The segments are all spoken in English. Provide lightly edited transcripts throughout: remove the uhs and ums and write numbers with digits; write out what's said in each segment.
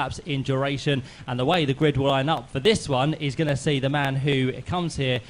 laps in duration, and the way the grid will line up for this one is going to see the man who comes here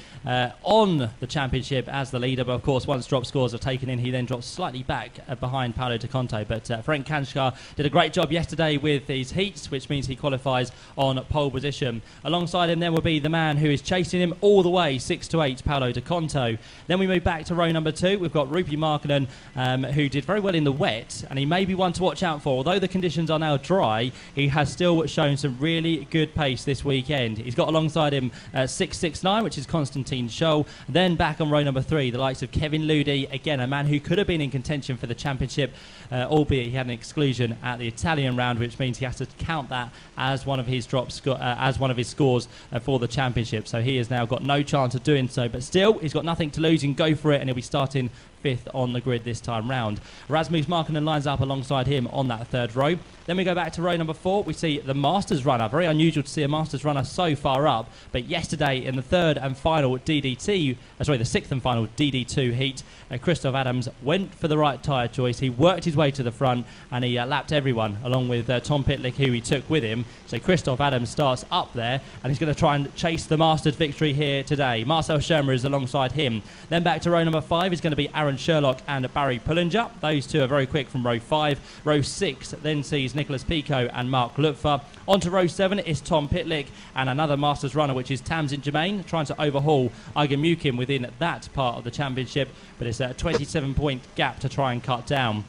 on the championship as the leader, but of course once drop scores are taken in, he then drops slightly back behind Paolo De Conto. But Frank Kanskar did a great job yesterday with these heats, which means he qualifies on pole position. Alongside him then will be the man who is chasing him all the way, 6 to 8, Paolo De Conto. Then we move back to row number 2. We've got Rupi Markkanen, who did very well in the wet, and he may be one to watch out for. Although the conditions are now dry, he has still shown some really good pace this weekend. He's got alongside him 669, which is Konstantin Scholl. Then back on row number 3, the likes of Kevin Ludi, again a man who could have been in contention for the championship, albeit he had an exclusion at the Italian round, which means he has to count that as one of his as one of his scores for the championship. So he has now got no chance of doing so, but still he's got nothing to lose. He can go for it, and he'll be starting 5th on the grid this time round. Rasmus Markkanen lines up alongside him on that 3rd row. Then we go back to row number 4. We see the Masters runner. Very unusual to see a Masters runner so far up, but yesterday in the 3rd and final DD2, the 6th and final DD2 heat, Christoph Adams went for the right tyre choice. He worked his way to the front, and he lapped everyone along with Tom Pitlick, who he took with him. So Christoph Adams starts up there, and he's going to try and chase the Masters victory here today. Marcel Schirmer is alongside him. Then back to row number 5 is going to be Aaron Sherlock and Barry Pullinger. Those two are very quick from row 5. Row 6 then sees Nicholas Pico and Mark Lupfer. On to row 7 is Tom Pitlick and another Masters runner, which is Tamsin Germain, trying to overhaul Igan Mukin within that part of the championship, but it's a 27-point gap to try and cut down.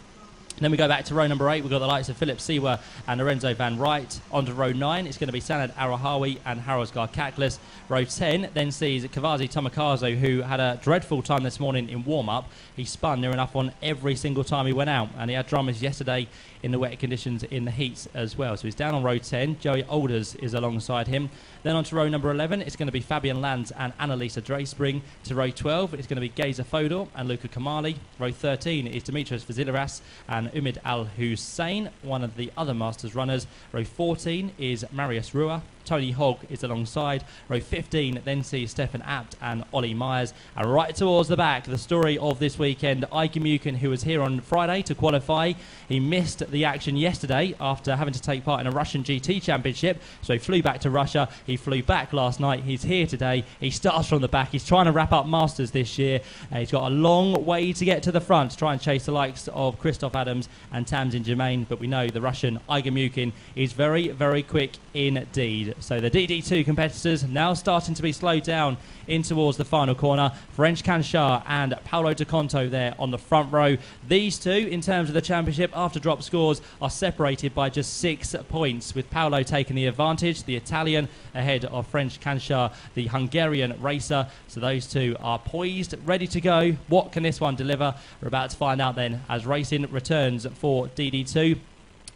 Then we go back to row number 8. We've got the likes of Philip Seewer and Lorenzo Van Wright. On to row 9, it's going to be Sanad Arahawi and Haraldsgaard Kaklis. Row 10 then sees Kavazi Tomokazu, who had a dreadful time this morning in warm-up. He spun near enough on every single time he went out, and he had dramas yesterday in the wet conditions in the heats as well. So he's down on row 10. Joey Alders is alongside him. Then on to row number 11, it's going to be Fabian Lanz and Annalisa Dreyspring. To row 12, it's going to be Geza Fodor and Luca Kamali. Row 13 is Dimitris Vazilaras and Umid Al-Hussein, one of the other Masters runners. Row 14 is Marius Rua. Tony Hogg is alongside. Row 15 then sees Stefan Abt and Ollie Myers. And right towards the back, the story of this weekend, Igan Mukin, who was here on Friday to qualify. He missed the action yesterday after having to take part in a Russian GT championship, so he flew back to Russia. He flew back last night. He's here today. He starts from the back. He's trying to wrap up Masters this year. He's got a long way to get to the front to try and chase the likes of Christoph Adams and Tamsin Germain, but we know the Russian Igan Mukin is very, very quick indeed. So the DD2 competitors now starting to be slowed down in towards the final corner. French Kanshar and Paolo De Conto there on the front row. These two, in terms of the championship after drop scores, are separated by just 6 points, with Paolo taking the advantage, the Italian ahead of French Kanshar, the Hungarian racer. So those two are poised, ready to go. What can this one deliver? We're about to find out then as racing returns for DD2.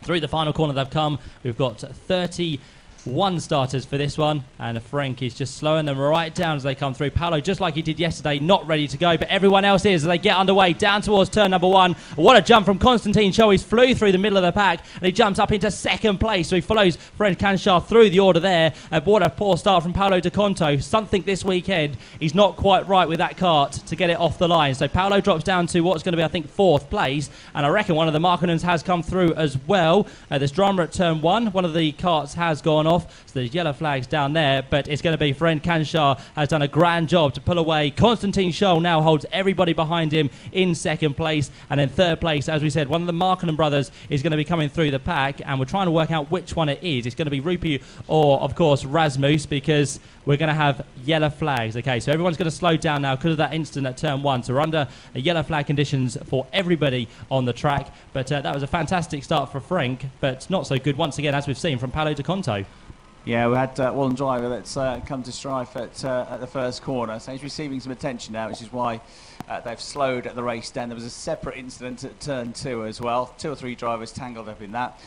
Through the final corner they've come. We've got 31 starters for this one, and Frank is just slowing them right down as they come through. Paolo, just like he did yesterday, not ready to go, but everyone else is as they get underway down towards turn number 1. What a jump from Konstantin Scholl. He's flew through the middle of the pack, and he jumps up into 2nd place, so he follows French Kanshar through the order there. What a poor start from Paolo De Conto. Something this weekend, he's not quite right with that kart to get it off the line. So Paolo drops down to what's going to be, I think, 4th place, and I reckon one of the Markkanens has come through as well. There's drama at turn 1. One of the karts has gone off. So there's yellow flags down there, but it's going to be French Kanshar has done a grand job to pull away. Konstantin Scholl now holds everybody behind him in 2nd place, and in 3rd place, as we said, one of the Markkanen brothers is going to be coming through the pack, and we're trying to work out which one it is. It's going to be Rupi or, of course, Rasmus, because we're going to have yellow flags. Okay, so everyone's going to slow down now because of that incident at turn 1. So we're under yellow flag conditions for everybody on the track, but that was a fantastic start for Frank, but not so good once again, as we've seen from Paolo De Conto. Yeah, we had one driver that's come to strife at the first corner, so he's receiving some attention now, which is why they've slowed the race down. There was a separate incident at turn 2 as well. 2 or 3 drivers tangled up in that.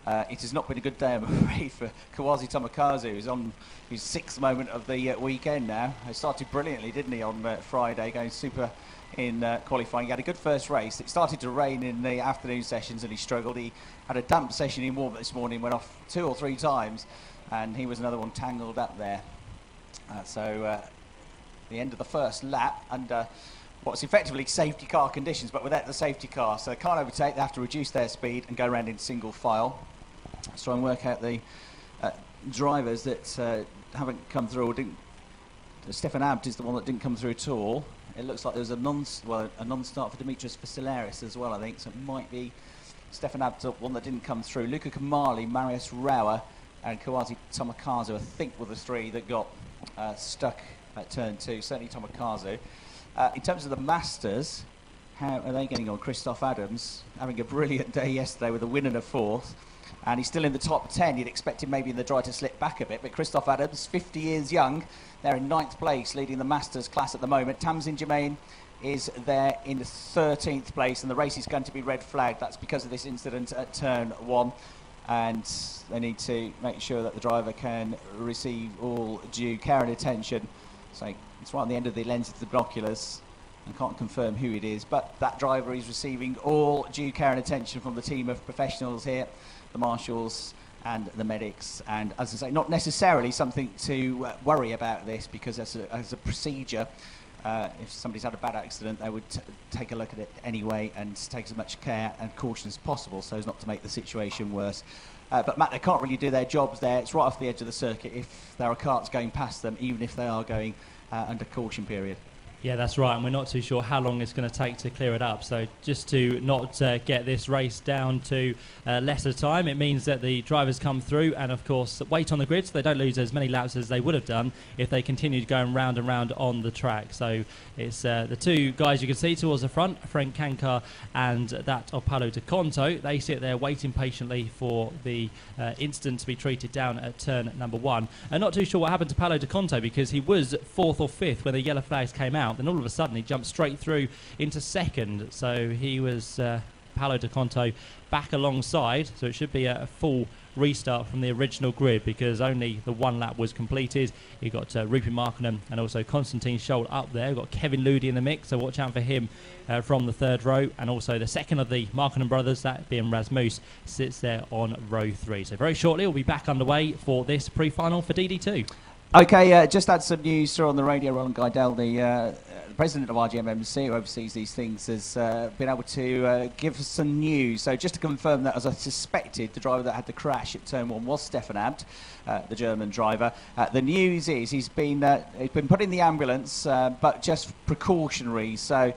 It has not been a good day, I'm afraid, for Kavazi Tomokazu, who's on his 6th moment of the weekend now. He started brilliantly, didn't he, on Friday, going super in qualifying. He had a good first race. It started to rain in the afternoon sessions and he struggled. He had a damp session in warm-up this morning, went off 2 or 3 times, and he was another one tangled up there. The end of the first lap under what's effectively safety car conditions, but without the safety car, so they can't overtake. They have to reduce their speed and go around in single file. Let's try and work out the drivers that haven't come through or didn't. Stefan Abt is the one that didn't come through at all. It looks like there was a non-start for Dimitris Vasilaris as well, I think. So it might be Stefan Abt, one that didn't come through. Luca Kamali, Marius Rauer, and Kawazi Tomokazu, I think, were the three that got stuck at turn 2. Certainly Tomokazu. In terms of the Masters, how are they getting on? Christoph Adams having a brilliant day yesterday with a win and a 4th. And he's still in the top 10. You'd expect him maybe in the dry to slip back a bit. But Christoph Adams, 50 years young, they're in 9th place, leading the Masters class at the moment. Tamsin Germain is there in the 13th place, and the race is going to be red flagged. That's because of this incident at turn 1. And they need to make sure that the driver can receive all due care and attention. So it's right on the end of the lens of the binoculars. I can't confirm who it is, but that driver is receiving all due care and attention from the team of professionals here, the marshals and the medics. And as I say, not necessarily something to worry about this, because as a procedure, if somebody's had a bad accident, they would take a look at it anyway and take as much care and caution as possible so as not to make the situation worse. But Matt, they can't really do their jobs there. It's right off the edge of the circuit if there are carts going past them, even if they are going under caution period. Yeah, that's right, and we're not too sure how long it's going to take to clear it up. So just to not get this race down to lesser time, it means that the drivers come through and, of course, wait on the grid so they don't lose as many laps as they would have done if they continued going round and round on the track. So it's the two guys you can see towards the front, Frank Kankar and that of Paolo De Conto. They sit there waiting patiently for the incident to be treated down at turn number 1. And not too sure what happened to Paolo De Conto, because he was 4th or 5th when the yellow flags came out. Then all of a sudden he jumped straight through into 2nd, so he was Paolo De Conto back alongside, so it should be a full restart from the original grid, because only the 1 lap was completed. You've got Rupert Markinen and also Konstantin Scholl up there. You've got Kevin Ludi in the mix, so watch out for him from the 3rd row, and also the second of the Markinen brothers, that being Rasmus, sits there on row 3. So very shortly we'll be back underway for this pre-final for DD2. Okay, just had some news through on the radio. Roland Guidel, the president of RGMMC, who oversees these things, has been able to give us some news. So just to confirm that, as I suspected, the driver that had the crash at turn 1 was Stefan Abt, the German driver. The news is he's been put in the ambulance, but just precautionary. So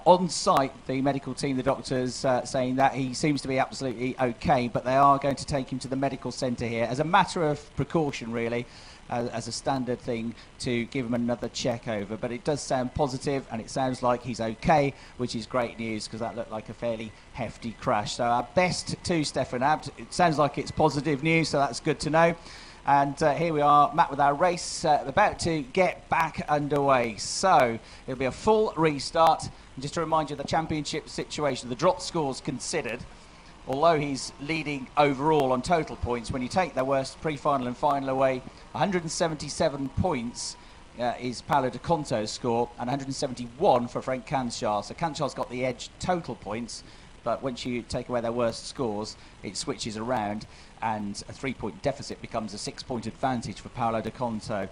on site, the medical team, the doctors, saying that he seems to be absolutely okay, but they are going to take him to the medical centre here as a matter of precaution, really. As a standard thing, to give him another check over. But it does sound positive, and it sounds like he's okay, which is great news, because that looked like a fairly hefty crash. So our best to Stefan Abt. It sounds like it's positive news, so that's good to know. And here we are, Matt, with our race about to get back underway. So it'll be a full restart. And just to remind you of the championship situation, the drop scores considered, although he's leading overall on total points, when you take their worst pre-final and final away, 177 points is Paolo De Conto's score, and 171 for Frank Kanschar. So Kanshar's got the edge total points, but once you take away their worst scores, it switches around, and a 3-point deficit becomes a 6-point advantage for Paolo De Conto.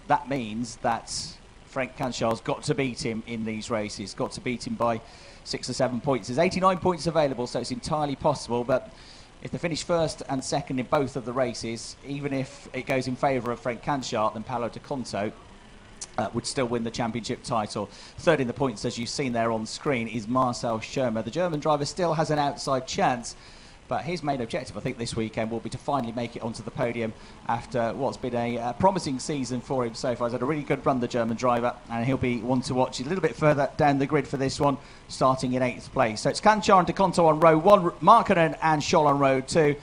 That means that Frank Kanshar's got to beat him in these races, got to beat him by 6 or 7 points. There's 89 points available, so it's entirely possible, but if they finish 1st and 2nd in both of the races, even if it goes in favour of Frank Kanschar, then Paolo De Conto would still win the championship title. 3rd in the points, as you've seen there on screen, is Marcel Schirmer. The German driver still has an outside chance, but his main objective, I think, this weekend will be to finally make it onto the podium after what's been a promising season for him so far. He's had a really good run, the German driver, and he'll be one to watch a little bit further down the grid for this one, starting in 8th place. So it's Kanschar and De Conto on row 1, Markinen and Scholl on row 2,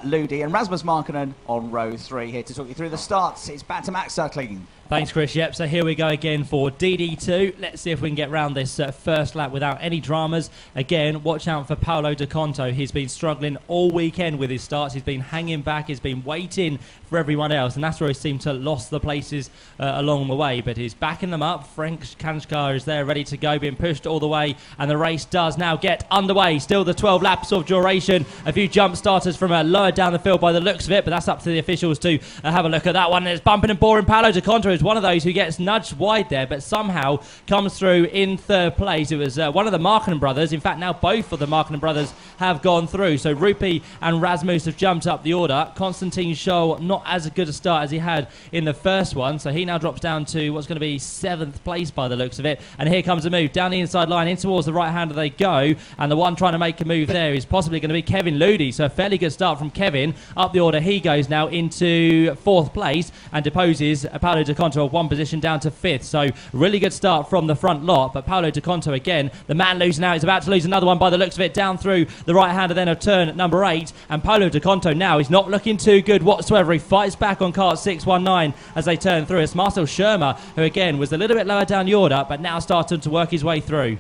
Ludi and Rasmus Markinen on row 3. Here to talk you through the starts, it's back to Max Suckling. Thanks, Chris. Yep, so here we go again for DD2. Let's see if we can get round this first lap without any dramas. Again, watch out for Paolo De Conto. He's been struggling all weekend with his starts. He's been hanging back. He's been waiting for everyone else, and that's where he seemed to lost the places along the way. But he's backing them up. Frank Kanschar is there, ready to go, being pushed all the way, and the race does now get underway. Still the 12 laps of duration. A few jump starters from a low lower down the field by the looks of it, but that's up to the officials to have a look at that one. And it's bumping and boring. Paolo De Conto is one of those who gets nudged wide there, but somehow comes through in third place. It was one of the Markkinen brothers. In fact, now both of the Markkinen brothers have gone through. So Rupi and Rasmus have jumped up the order. Konstantin Scholl, not as good a start as he had in the first one, so he now drops down to what's going to be 7th place by the looks of it. And here comes a move down the inside line, in towards the right hander they go, and the one trying to make a move there is possibly going to be Kevin Ludi. So a fairly good start from Kevin. Up the order he goes now into 4th place and deposes Paolo De Conto of 1 position down to 5th. So really good start from the front lot, but Paolo De Conto again, the man losing now, he's about to lose another one by the looks of it, down through the right hander then of turn number 8, and Paolo De Conto now is not looking too good whatsoever. He fights back on cart 619 as they turn through. It's Marcel Schirmer, who again was a little bit lower down the order, but now started to work his way through.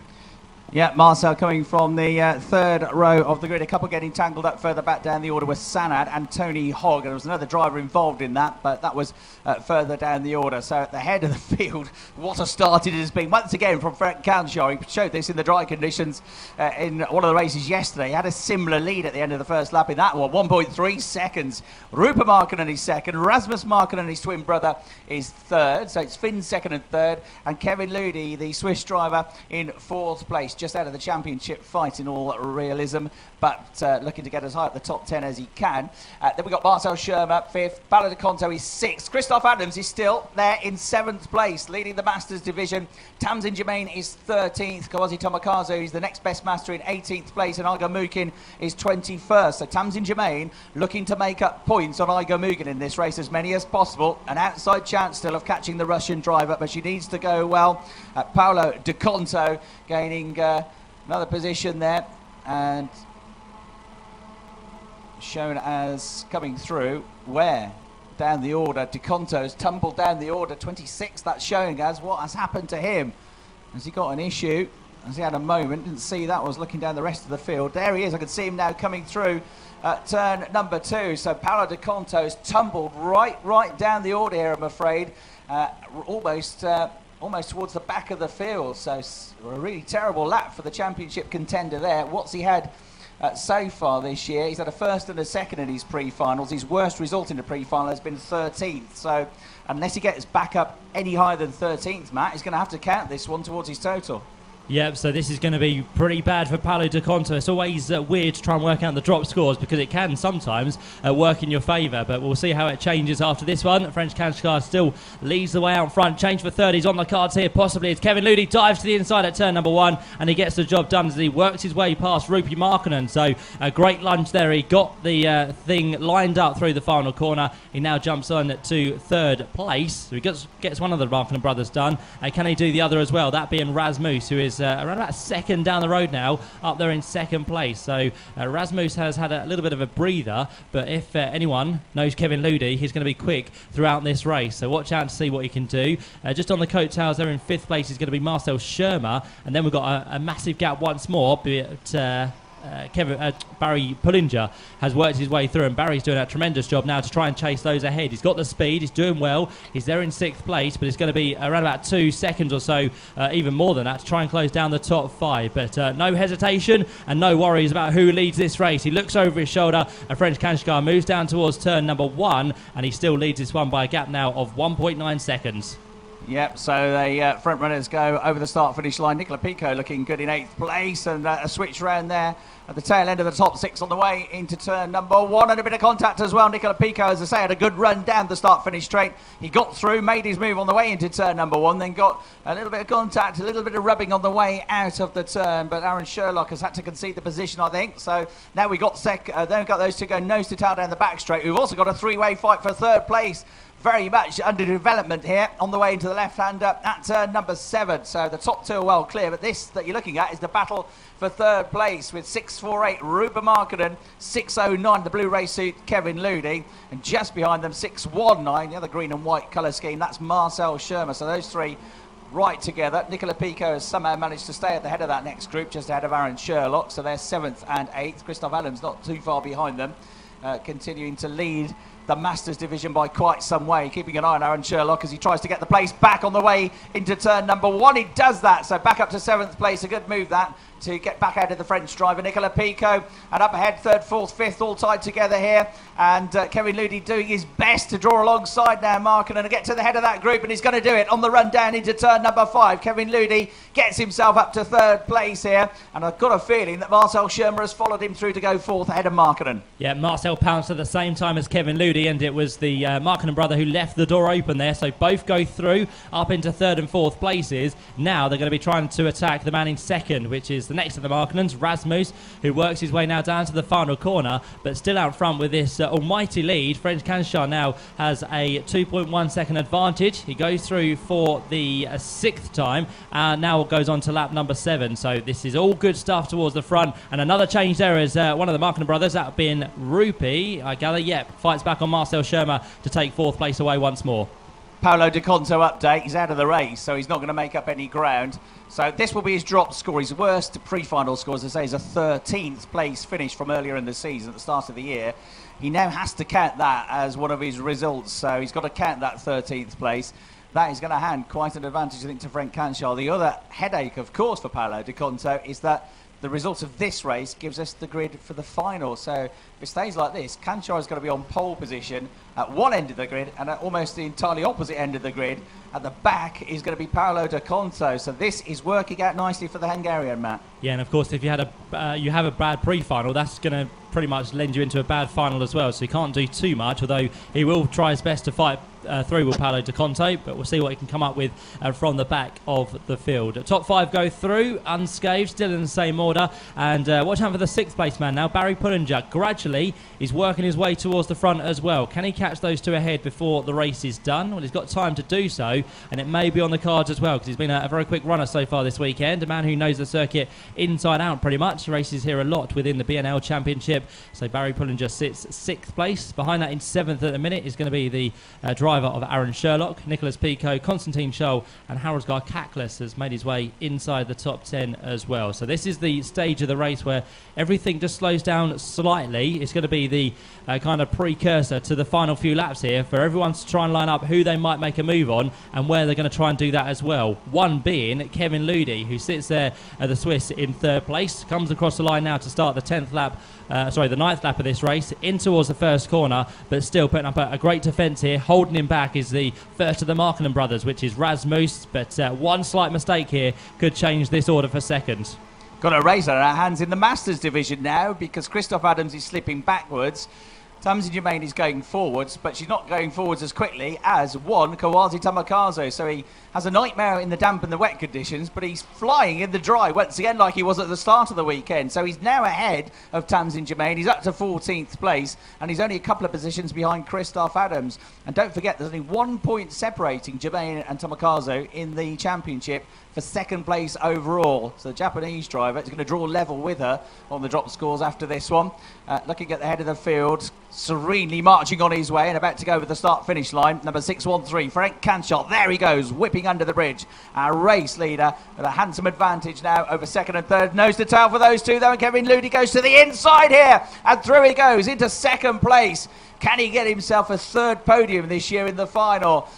Yeah, Marcel coming from the third row of the grid. A couple getting tangled up further back down the order was Sanad and Tony Hogg. There was another driver involved in that, but that was further down the order. So at the head of the field, what a start it has been. Once again from Frank Kanshaw. He showed this in the dry conditions in one of the races yesterday. He had a similar lead at the end of the first lap in that one, 1.3 seconds. Rupert Markkinen is second. Rasmus Markkinen, his twin brother, is third. So it's Finn second and third. And Kevin Ludi, the Swiss driver, in 4th place. Just out of the championship fight in all realism, but looking to get as high at the top 10 as he can. Then we've got Marcel Schirmer 5th, Paolo De Conto is 6th, Christoph Adams is still there in 7th place, leading the Masters division. Tamsin Germain is 13th, Kawazi Tomokazu is the next best master in 18th place, and Igor Mukin is 21st. So Tamsin Germain looking to make up points on Igor Mukin in this race, as many as possible. An outside chance still of catching the Russian driver, but she needs to go well. Paolo De Conto gaining another position there, and shown as coming through where down the order De Conto's tumbled down the order, 26th. That's showing us what has happened to him. Has he got an issue? Has he had a moment? Didn't see that. Was looking down the rest of the field. There he is. I can see him now coming through turn number 2. So Paolo De Conto's tumbled right down the order here, I'm afraid, almost towards the back of the field. So a really terrible lap for the championship contender there. What's he had so far this year? He's had a 1st and a 2nd in his pre-finals. His worst result in the pre-final has been 13th. So unless he gets back up any higher than 13th, Matt, he's going to have to count this one towards his total. Yep, so this is going to be pretty bad for Paolo De Conto. It's always weird to try and work out the drop scores because it can sometimes work in your favour, but we'll see how it changes after this one. French Kanskar still leads the way out front. Change for 30s on the cards here, possibly. It's Kevin Ludi dives to the inside at turn number 1, and he gets the job done as he works his way past Rupi Markkinen. So a great lunge there. He got the thing lined up through the final corner. He now jumps on to 3rd place. So he gets one of the Markkinen brothers done. Can he do the other as well? That being Rasmus, who is around about 2nd down the road now, up there in 2nd place. So Rasmus has had a little bit of a breather, but if anyone knows Kevin Ludi, he's going to be quick throughout this race. So watch out to see what he can do. Just on the coattails there in 5th place is going to be Marcel Schirmer, and then we've got a massive gap once more, be it Barry Pullinger has worked his way through, and Barry's doing a tremendous job now to try and chase those ahead. He's got the speed, he's doing well, he's there in 6th place, but it's going to be around about 2 seconds or so, even more than that, to try and close down the top 5. But no hesitation and no worries about who leads this race. He looks over his shoulder, and French Kanskar moves down towards turn number 1, and he still leads this one by a gap now of 1.9 seconds. Yep, so the front runners go over the start-finish line. Nicola Pico looking good in 8th place, and a switch round there at the tail end of the top 6 on the way into turn number 1, and a bit of contact as well. Nicola Pico, as I say, had a good run down the start-finish straight. He got through, made his move on the way into turn number 1, then got a little bit of contact, a little bit of rubbing on the way out of the turn, but Aaron Sherlock has had to concede the position, I think. So now we got then we've got those two going nose to tail down the back straight. We've also got a 3-way fight for 3rd place. Very much under development here on the way into the left-hander at turn number 7. So the top 2 are well clear, but this that you're looking at is the battle for 3rd place with 6.48 Rupert Markkinen, 6.09 the blue race suit Kevin Ludi, and just behind them 6.19 the other green and white colour scheme, that's Marcel Schirmer. So those 3 right together. Nicola Pico has somehow managed to stay at the head of that next group, just ahead of Aaron Sherlock, so they're 7th and 8th. Christoph Adams not too far behind them, continuing to lead the Masters division by quite some way, keeping an eye on Aaron Sherlock as he tries to get the place back on the way into turn number 1. He does that, so back up to 7th place, a good move that. to get back out of the French driver, Nicola Pico, and up ahead, third, fourth, fifth, all tied together here, and Kevin Ludi doing his best to draw alongside now Markkanen and get to the head of that group, and he's going to do it on the run down into turn number 5. Kevin Ludi gets himself up to third place here, and I've got a feeling that Marcel Schirmer has followed him through to go fourth ahead of Markkanen. Yeah, Marcel pounced at the same time as Kevin Ludi, and it was the Markkanen brother who left the door open there, so both go through up into third and fourth places. Now they're going to be trying to attack the man in second, which is the next of the Markkanens, Rasmus, who works his way now down to the final corner, but still out front with this almighty lead. French Canchar now has a 2.1 second advantage. He goes through for the 6th time, and now goes on to lap number 7. So this is all good stuff towards the front. And another change there is one of the Markkanen brothers, that being Rupi, I gather, fights back on Marcel Schirmer to take 4th place away once more. Paolo Di Conto update, he's out of the race, so he's not going to make up any ground. So this will be his drop score. His worst pre-final score, as I say, is a 13th place finish from earlier in the season at the start of the year. He now has to count that as one of his results, so he's got to count that 13th place. That is going to hand quite an advantage, I think, to Frank Canchar. The other headache, of course, for Paolo Di Conto is that the result of this race gives us the grid for the final. So if it stays like this, Canchar is going to be on pole position at one end of the grid and at almost the entirely opposite end of the grid. At the back is going to be Paolo Di Conto. So this is working out nicely for the Hungarian, Matt. Yeah, and of course, if you had you have a bad pre-final, that's going to pretty much lend you into a bad final as well. So he can't do too much, although he will try his best to fight through with Paolo Di Conto, but we'll see what he can come up with from the back of the field. Top 5 go through unscathed, still in the same order, and watch out for the 6th place man now, Barry Pullinger. Gradually he's working his way towards the front as well. Can he catch those two ahead before the race is done? Well, he's got time to do so, and it may be on the cards as well, because he's been a very quick runner so far this weekend, a man who knows the circuit inside out pretty much. He races here a lot within the BNL Championship. So Barry Pullinger sits 6th place. Behind that in 7th at the minute is going to be the driver of Aaron Sherlock, Nicholas Pico, Konstantin Scholl, and Haraldsgaard Kaklis has made his way inside the top 10 as well. So this is the stage of the race where everything just slows down slightly. It's going to be the kind of precursor to the final few laps here for everyone to try and line up who they might make a move on and where they're going to try and do that as well. One being Kevin Ludi, who sits there at the Swiss in 3rd place, comes across the line now to start the 10th lap. The 9th lap of this race, in towards the first corner, but still putting up a great defence here. Holding him back is the first of the Markkanen brothers, which is Rasmus, but one slight mistake here could change this order for second. Got a race on our hands in the Masters division now, because Christoph Adams is slipping backwards. Tamsin Germain is going forwards, but she's not going forwards as quickly as one Kawazi Tamakazo. So he has a nightmare in the damp and the wet conditions, but he's flying in the dry once again like he was at the start of the weekend. So he's now ahead of Tamsin Germain. He's up to 14th place, and he's only a couple of positions behind Christoph Adams. And don't forget, there's only 1 point separating Germain and Tamakazo in the championship for 2nd place overall. So the Japanese driver is going to draw level with her on the drop scores after this one. Looking at the head of the field, serenely marching on his way and about to go over the start-finish line, number 613, Frank Canchar. There he goes, whipping under the bridge. Our race leader with a handsome advantage now over 2nd and 3rd. Nose to tail for those two, though, and Kevin Ludi goes to the inside here, and through he goes into 2nd place. Can he get himself a 3rd podium this year in the final?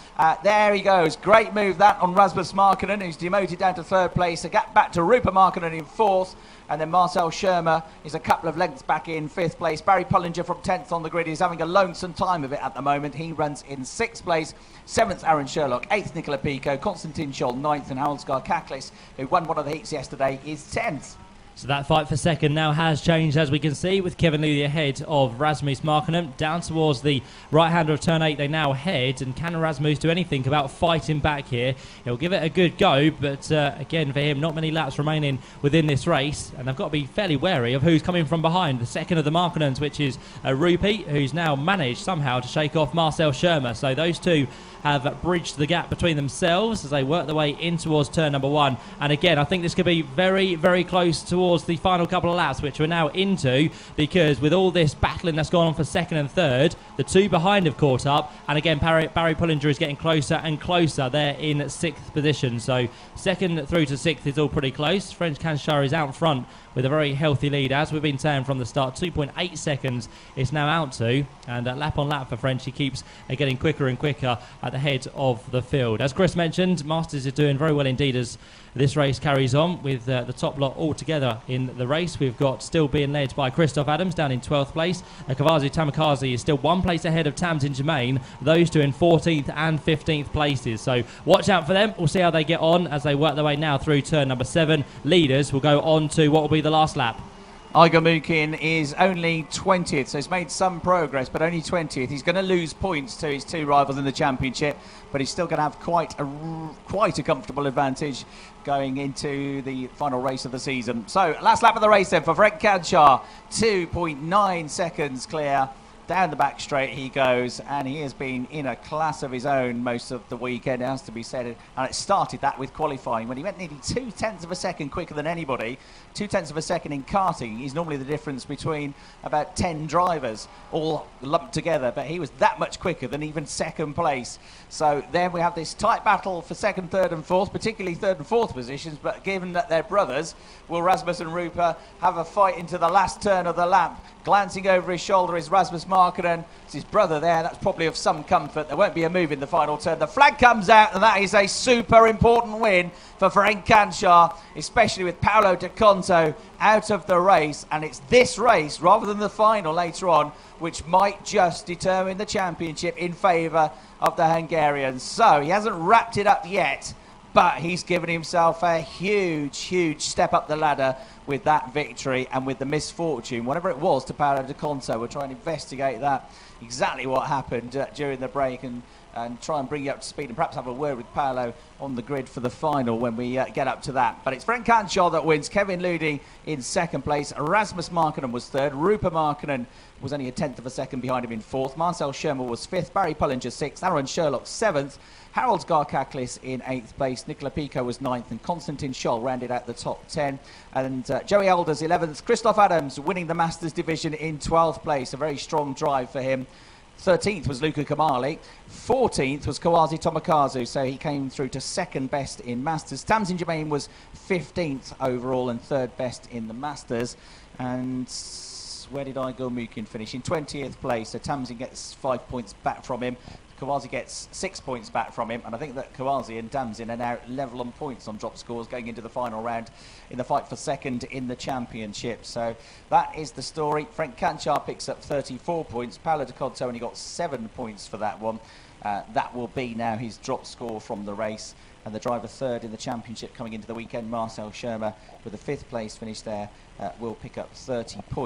There he goes. Great move that on Rasmus Markkanen, who's demoted down to 3rd place. A gap back to Rupert Markkanen in 4th. And then Marcel Schirmer is a couple of lengths back in 5th place. Barry Pullinger from 10th on the grid is having a lonesome time of it at the moment. He runs in 6th place. 7th, Aaron Sherlock. 8th, Nicola Pico. Konstantin Scholl, 9th. And Haraldsgaard Kaklis, who won one of the heats yesterday, is 10th. So that fight for second now has changed, as we can see, with Kevin Ludi ahead of Rasmus Markkanen. Down towards the right-hander of turn 8 they now head, and can Rasmus do anything about fighting back here? He'll give it a good go, but again for him, not many laps remaining within this race, and they've got to be fairly wary of who's coming from behind. The second of the Markkanens, which is Rupi, who's now managed somehow to shake off Marcel Schirmer. So those two have bridged the gap between themselves as they work their way in towards turn number 1. And again, I think this could be very, very close towards the final couple of laps, which we're now into, because with all this battling that's gone on for 2nd and 3rd, the two behind have caught up, and again Barry Pullinger is getting closer and closer. They're in 6th position, so 2nd through to 6th is all pretty close. French Canchar is out front with a very healthy lead. As we've been saying from the start, 2.8 seconds it's now out to, and lap on lap for French, he keeps getting quicker and quicker at the head of the field. As Chris mentioned, Masters is doing very well indeed as this race carries on, with the top lot all together in the race. We've got still being led by Christoph Adams down in 12th place. Kavazu Tamikaze is still 1 place ahead of Tamsin Germain, those two in 14th and 15th places. So watch out for them. We'll see how they get on as they work their way now through turn number 7. Leaders will go on to what will be the last lap. Igor Mukin is only 20th, so he's made some progress, but only 20th. He's going to lose points to his 2 rivals in the championship, but he's still going to have quite a comfortable advantage going into the final race of the season. So, last lap of the race then for Frank Canchar, 2.9 seconds clear. Down the back straight he goes, and he has been in a class of his own most of the weekend, it has to be said. And it started that with qualifying when he went nearly 0.2 of a second quicker than anybody. 0.2 of a second in karting is normally the difference between about 10 drivers all lumped together, but he was that much quicker than even second place. So then we have this tight battle for second, third and fourth, particularly third and fourth positions, but given that they're brothers, will Rasmus and Rupa have a fight into the last turn of the lap? Glancing over his shoulder is Rasmus Markkanen. It's his brother there. That's probably of some comfort. There won't be a move in the final turn. The flag comes out, and that is a super important win for Frank Canchar, especially with Paolo Di Conto out of the race. And it's this race, rather than the final later on, which might just determine the championship in favour of the Hungarians. So he hasn't wrapped it up yet, but he's given himself a huge step up the ladder with that victory and with the misfortune, whatever it was, to Paolo Di Conto. We'll try and investigate that, exactly what happened during the break, and try and bring you up to speed and perhaps have a word with Paolo on the grid for the final when we get up to that. But it's Frank Canchar that wins. Kevin Ludi in second place. Rasmus Markkanen was third. Rupa Markkanen was only 1/10 of a second behind him in fourth. Marcel Schirmer was fifth. Barry Pullinger sixth. Aaron Sherlock seventh. Harold Garkaklis in 8th place. Nicola Pico was 9th, and Konstantin Scholl rounded out the top 10. And Joey Elders 11th. Christoph Adams winning the Masters division in 12th place. A very strong drive for him. 13th was Luca Kamali. 14th was Kavazu Tamikaze, so he came through to second best in Masters. Tamsin Germain was 15th overall and third best in the Masters. And where did Igor Mukin finish? In 20th place, so Tamsin gets 5 points back from him. Kavazu gets 6 points back from him, and I think that Kavazu and Tamsin are now level on points on drop scores going into the final round in the fight for second in the championship. So that is the story. Frank Canchar picks up 34 points. Paolo Di Conto only got 7 points for that one. That will be now his drop score from the race. And the driver third in the championship coming into the weekend, Marcel Schirmer, with a 5th place finish there, will pick up 30 points.